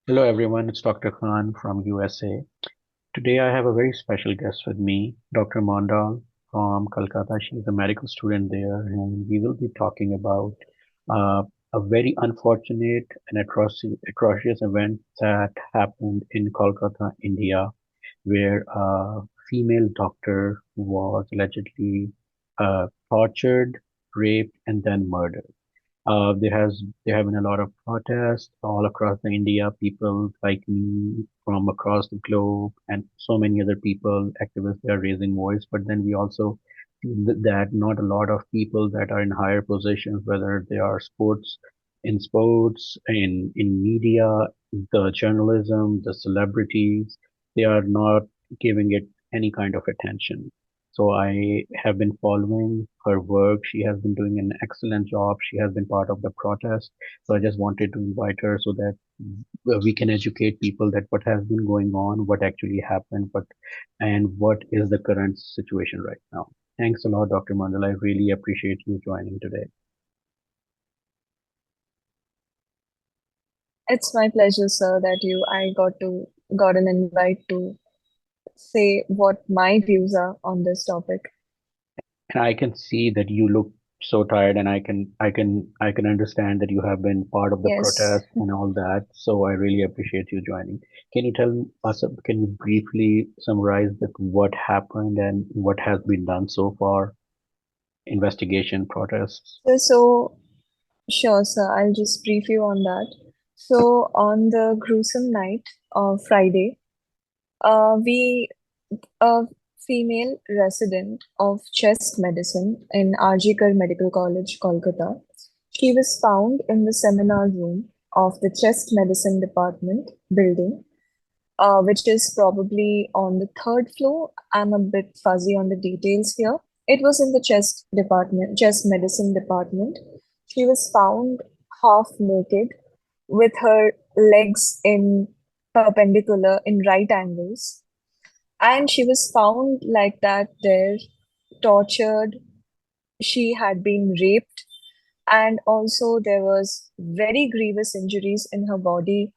Hello everyone, it's Dr. Khan from USA. Today I have a very special guest with me, Dr. Mondal from Kolkata. She's a medical student there, and we will be talking about uh, a very unfortunate and atrocious event that happened in Kolkata, India, where a female doctor was allegedly tortured, raped, and then murdered. There have been a lot of protests all across the India. People like me from across the globe and so many other people, activists, they are raising voice. But then we also see that not a lot of people that are in higher positions, whether they are sports, in media, the journalism, the celebrities, they are not giving it any kind of attention. So I have been following her work. She has been doing an excellent job. She has been part of the protest. So I just wanted to invite her so that we can educate people that what has been going on, what actually happened, and what is the current situation right now. Thanks a lot, Dr. Mandal. I really appreciate you joining today. It's my pleasure, sir, that I got an invite to say what my views are on this topic. And I can see that you look so tired, and I can understand that you have been part of the Yes. protest and all that. So I really appreciate you joining. Can you tell us, can you briefly summarize that what happened and what has been done so far? Investigation, protests. So, sure, sir, I'll just brief you on that. So, on the gruesome night of Friday, we a female resident of chest medicine in RGKarMedicalcollege, College, Kolkata. She was found in the seminar room of the chest medicine department building, which is probably on the third floor. I'm a bit fuzzy on the details here. It was in the chest medicine department. She was found half naked with her legs in perpendicular in right angles, and she was found like that there, tortured. She had been raped, and also there was very grievous injuries in her body.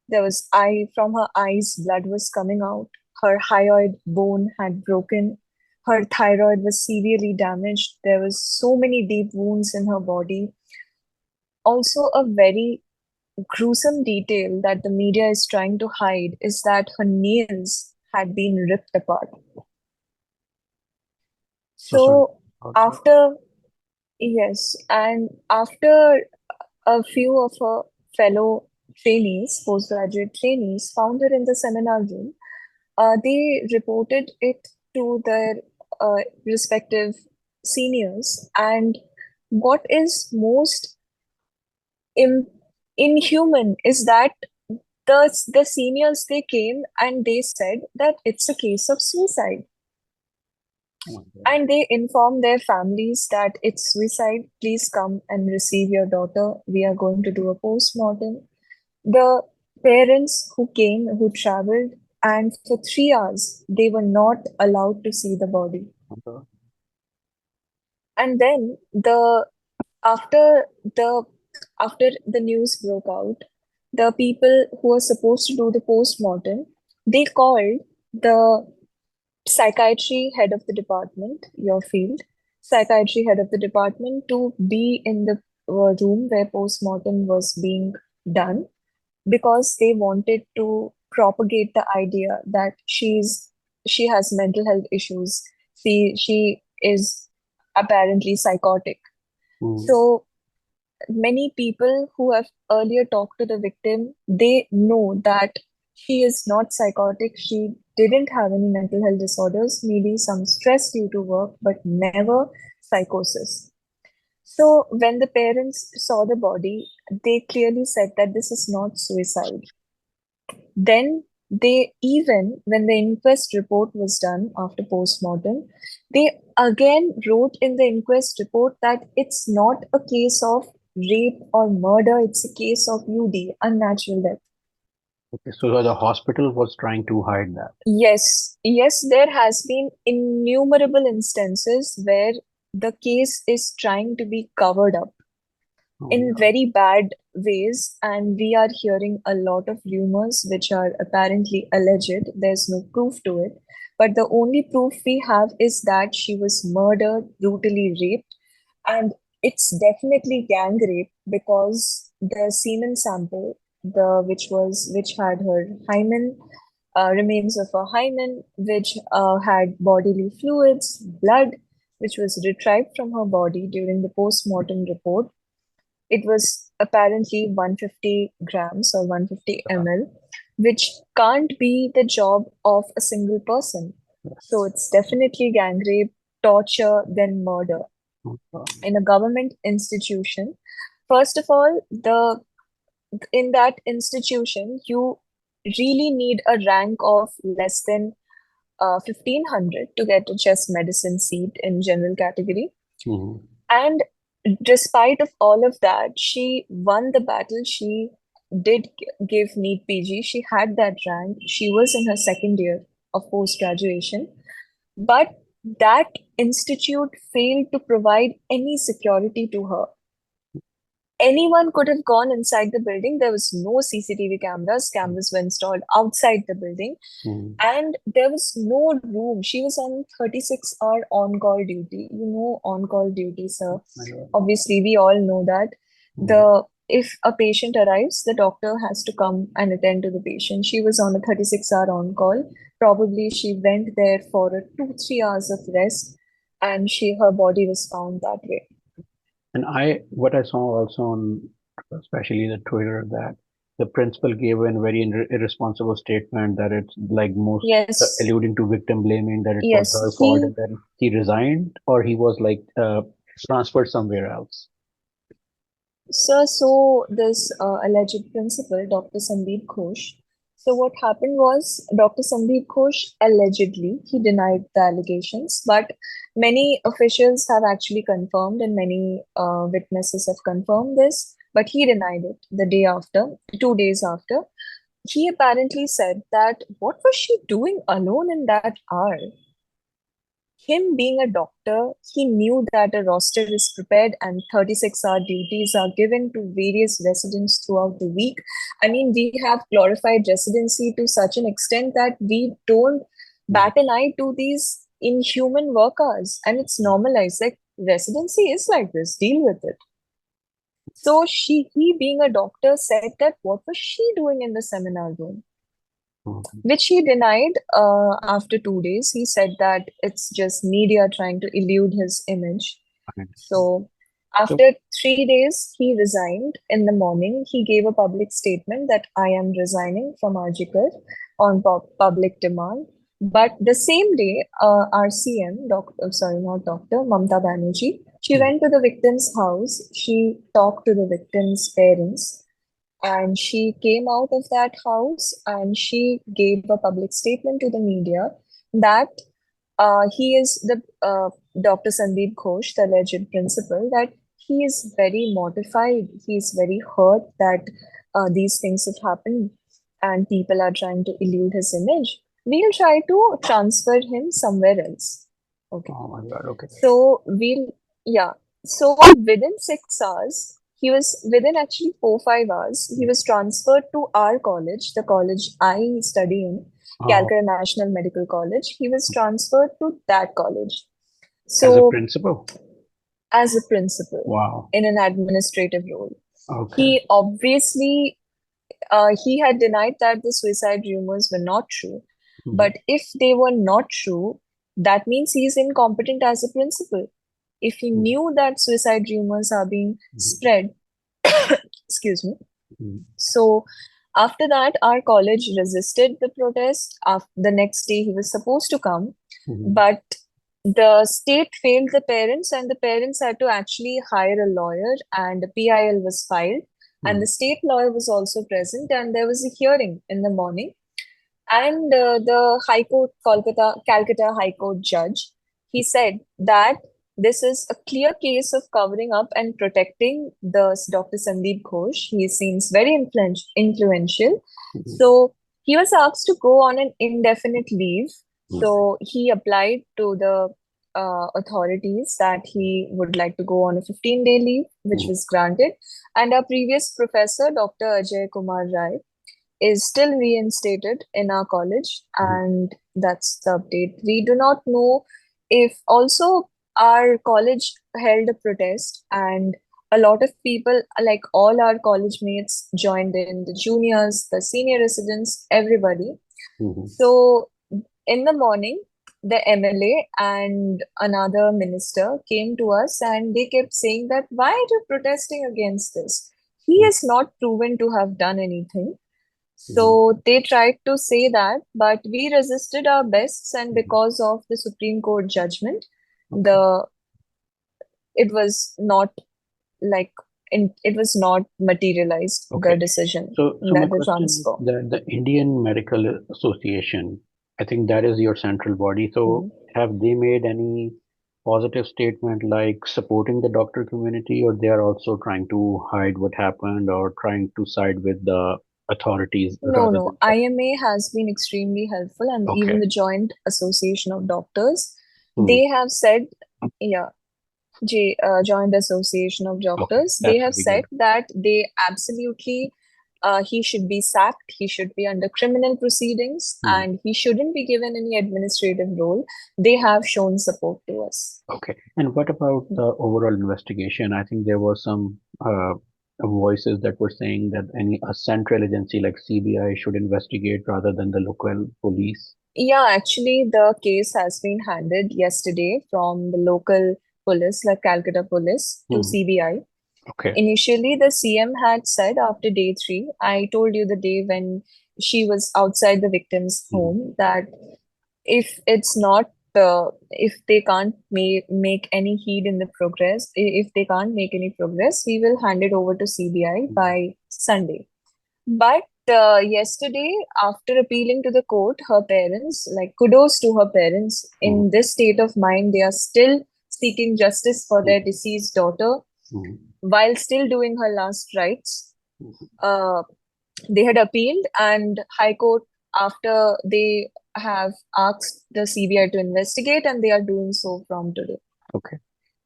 There was eye from her eyes, blood was coming out. Her hyoid bone had broken. Her thyroid was severely damaged. There was so many deep wounds in her body. Also, a very gruesome detail that the media is trying to hide is that her nails had been ripped apart. So sorry So about that. after, yes, and after a few of her fellow trainees, postgraduate trainees, found her in the seminar room. They reported it to their respective seniors. And what is most in, inhuman is that the seniors, they came and they said that it's a case of suicide. Oh my God. And they informed their families that it's suicide. Please come and receive your daughter. We are going to do a postmortem. The parents who came, who traveled, and for 3 hours, they were not allowed to see the body. Okay. And then after the after the news broke out, the people who were supposed to do the postmortem, they called the psychiatry head of the department, your field, psychiatry head of the department to be in the room where postmortem was being done, because they wanted to propagate the idea that she has mental health issues. She is apparently psychotic. Mm. So many people who have earlier talked to the victim, they know that she is not psychotic. She didn't have any mental health disorders, maybe some stress due to work, but never psychosis. So when the parents saw the body, they clearly said that this is not suicide. Then they, even when the inquest report was done after postmortem, they again wrote in the inquest report that it's not a case of rape or murder, it's a case of UD, unnatural death. Okay, so the hospital was trying to hide that. Yes, there has been innumerable instances where the case is trying to be covered up. Oh my in God. very bad ways, and we are hearing a lot of rumors which are apparently alleged. There's no proof to it, but the only proof we have is that she was murdered, brutally raped, and it's definitely gang rape because the semen sample, the which had her hymen, remains of a hymen, which had bodily fluids, blood, which was retrieved from her body during the post-mortem report. It was apparently 150 grams or 150 ml, which can't be the job of a single person. So Yes. it's definitely gang rape, torture, then murder Oh my God. in a government institution. First of all, the in that institution, you really need a rank of less than 1500 to get a chest medicine seat in general category. Mhm. And despite of all of that, she won the battle. She did give NEET PG. She had that rank. She was in her second year of post graduation. But that institute failed to provide any security to her. Anyone could have gone inside the building. There was no CCTV cameras. Cameras were installed outside the building, Mhm. and there was no room. She was on 36-hour on-call duty. You know, on-call duty, sir. My God. Obviously, we all know that Mhm. the if a patient arrives, the doctor has to come and attend to the patient. She was on a 36-hour on-call. Probably she went there for a 2-3 hours of rest, and her body was found that way. And what I saw also on, especially the Twitter, that the principal gave a very irresponsible statement that it's like most Yes, alluding to victim blaming, that it was her yes, fault, and then he resigned or he was like transferred somewhere else. sir, so this alleged principal, Dr. Sandeep Ghosh. So what happened was Dr. Sandeep Ghosh allegedly he denied the allegations, but many officials have actually confirmed and many witnesses have confirmed this, but he denied it the day after, 2 days after. He apparently said that what was she doing alone in that hour? Him being a doctor, he knew that a roster is prepared and 36-hour duties are given to various residents throughout the week. I mean, we have glorified residency to such an extent that we don't Mhm. bat an eye to these inhuman workers, and it's normalized. Like, residency is like this, deal with it. So he being a doctor said that what was she doing in the seminar room? Mhm. Which he denied after 2 days. He said that it's just media trying to elude his image. I understand. So, So, after 3 days, he resigned. In the morning, he gave a public statement that I am resigning from RGKar on public demand. But the same day, our CM, sorry, not doctor, Mamta Banerjee, she mhm. went to the victim's house. She talked to the victim's parents and she came out of that house and she gave a public statement to the media that he is the Dr. Sandeep Ghosh, the alleged principal, that he is very mortified. He is very hurt that these things have happened and people are trying to elude his image. We'll try to transfer him somewhere else. Okay. Oh my God. Okay. So yeah. So within 6 hours, he was within actually 4-5 hours, he was transferred to our college, the college I study in, Oh, Calcutta National Medical College. He was transferred to that college. as a So principal. as a principal Wow. in an administrative role, Okay. he obviously he had denied that the suicide rumors were not true. Mhm. But if they were not true, that means he is incompetent as a principal. If he Mhm. knew that suicide rumors are being Mhm. spread, excuse me. Mhm. So after that, our college resisted the protest. After the next day, he was supposed to come, Mhm. but the state failed the parents, and the parents had to actually hire a lawyer, and a PIL was filed. And Mhm. the state lawyer was also present, and there was a hearing in the morning. And the High Court, Calcutta High Court judge, he said that this is a clear case of covering up and protecting the Dr. Sandeep Ghosh. He seems very influential. Mhm. So he was asked to go on an indefinite leave. Mhm. So he applied to the authorities that he would like to go on a 15-day leave, which Mm-hmm. was granted. And our previous professor, Dr. Ajay Kumar Rai, is still reinstated in our college, Mm-hmm. and that's the update. We do not know if also our college held a protest, and a lot of people, like all our college mates, joined in, the juniors, the senior residents, everybody. Mm-hmm. So in the morning, the MLA and another minister came to us and they kept saying that why are you protesting against this? He is not proven to have done anything. Mm-hmm. So they tried to say that, but we resisted our bests, and Mm-hmm. because of the Supreme Court judgment, Okay. the it was not like it was not materialized, the Okay. decision So my that the question is transfer. the Indian Medical Association, I think that is your central body. So Hmm. have they made any positive statement like supporting the doctor community, or they are also trying to hide what happened or trying to side with the authorities No, rather no. than IMA has been extremely helpful, and even okay. the Joint Association of Doctors, Hmm. they have said, yeah, Joint Association of Okay, Doctors, they that's have very said good. that they absolutely, he should be sacked, he should be under criminal proceedings, Hmm. and he shouldn't be given any administrative role. They have shown support to us. Okay. And what about the overall investigation? I think there was some voices that were saying that a central agency like CBI should investigate rather than the local police. Yeah, actually, the case has been handed yesterday from the local police, like Calcutta Police, to Hmm. CBI. Okay. Initially, the CM had said after day three, I told you the day when she was outside the victim's Hmm. home, that if it's not, if they can't make any heed in the progress, if they can't make any progress, we will hand it over to CBI Hmm. by Sunday. But yesterday, after appealing to the court, her parents, like kudos to her parents, Hmm. in this state of mind, they are still seeking justice for their deceased daughter Hmm. while still doing her last rites. Uh, they had appealed, and High Court, after they have asked the CBI to investigate, and they are doing so from today. Okay.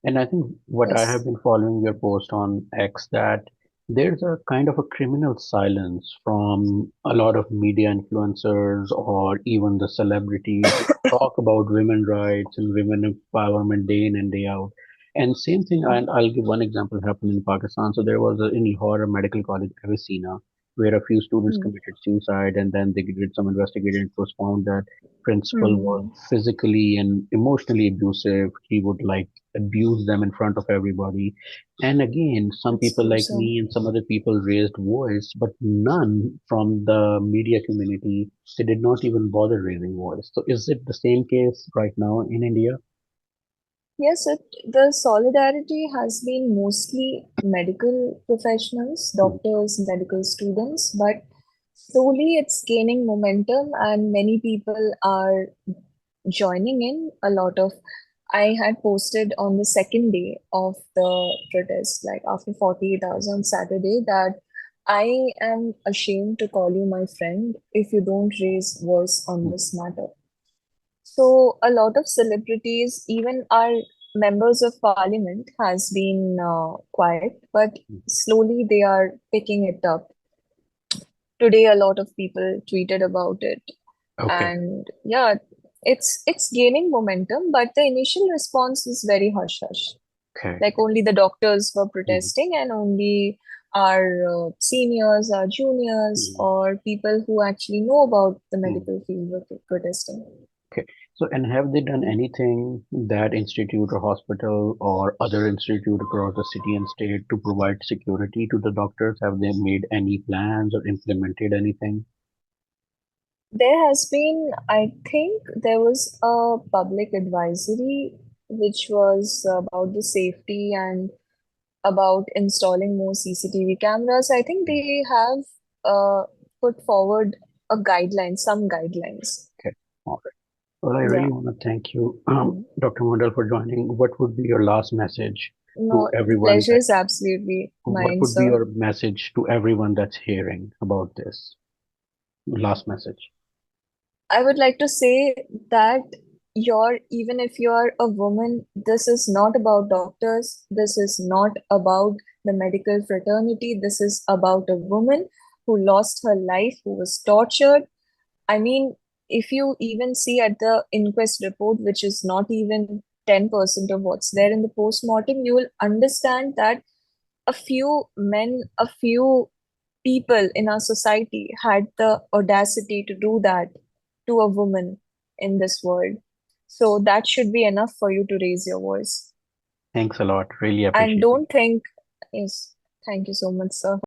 And I think what I have Yes. been following your post on X that there's a kind of a criminal silence from a lot of media influencers or even the celebrities who talk about women rights and women empowerment day in and day out. And same thing, and I'll give one example happened in Pakistan. So there was in Lahore a medical college, Avicenna, where a few students Hmm. committed suicide, and then they did some investigation. It was found that principal was Hmm. physically and emotionally abusive. He would like abuse them in front of everybody. And again, some That's people like gruesome. me and some other people raised voice, but none from the media community. They did not even bother raising voice. So is it the same case right now in India? Yes, the solidarity has been mostly medical professionals, Mhm. doctors, medical students, but slowly it's gaining momentum and many people are joining in. A lot of I had posted on the second day of the protest, like after 48 hours on Saturday, that I am ashamed to call you my friend if you don't raise voice on this matter. So a lot of celebrities, even our members of parliament, has been quiet, but slowly they are picking it up. Today, a lot of people tweeted about it, Okay, and yeah, it's gaining momentum. But the initial response was very hush hush. okay. Like only the doctors were Mhm, protesting, and only our seniors, our juniors, mhm, or people who actually know about the mhm. medical field were protesting. Okay. So, and have they done anything that institute or hospital or other institute across the city and state to provide security to the doctors? Have they made any plans or implemented anything? There has been, I think, there was a public advisory which was about the safety and about installing more CCTV cameras. I think they have put forward a guideline, some guidelines. Okay. All right. Well, I really Yeah. want to thank you, Mm. Dr. Mondal, for joining. What would be your last message to No, the everyone pleasure that, is absolutely what mine, would be sir. your message to everyone that's hearing about this? Last message. I would like to say that even if you're a woman, this is not about doctors, this is not about the medical fraternity, this is about a woman who lost her life, who was tortured. I mean, if you even see at the inquest report, which is not even 10% of what's there in the postmortem, you will understand that a few men, a few people in our society had the audacity to do that to a woman in this world. So that should be enough for you to raise your voice. Thanks a lot. Really And appreciate it. don't think, yes, thank you so much, sir.